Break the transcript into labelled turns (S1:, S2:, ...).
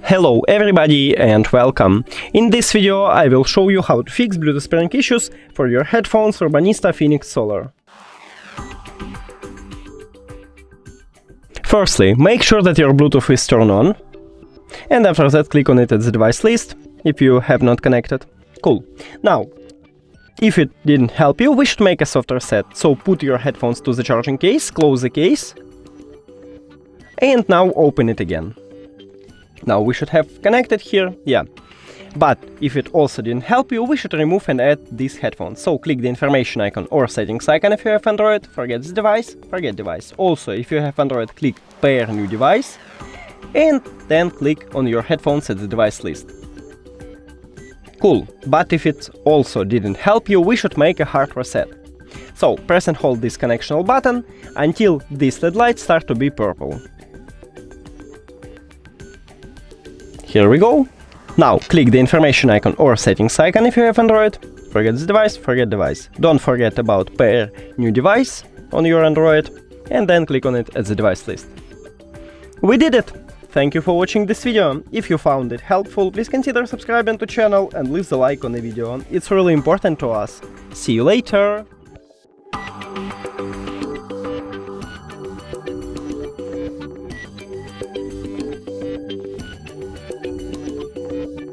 S1: Hello everybody and welcome! In this video I will show you how to fix Bluetooth pairing issues for your headphones Urbanista Phoenix Solar. Firstly, make sure that your Bluetooth is turned on, and after that click on it at the device list if you have not connected. Cool. Now, if it didn't help you, we should make a soft reset. So put your headphones to the charging case, close the case, and now open it again. Now we should have connected here, yeah. But if it also didn't help you, we should remove and add these headphones. So click the information icon or settings icon if you have Android, forget the device, forget device. Also, if you have Android, click pair new device, and then click on your headphones at the device list. Cool, but if it also didn't help you, we should make a hard reset. So press and hold this connectional button until these LED lights start to be purple. Here we go. Now click the information icon or settings icon if you have Android. Forget the device, forget device. Don't forget about pair new device on your Android, and then click on it at the device list. We did it! Thank you for watching this video. If you found it helpful, please consider subscribing to the channel and leave the like on the video. It's really important to us. See you later!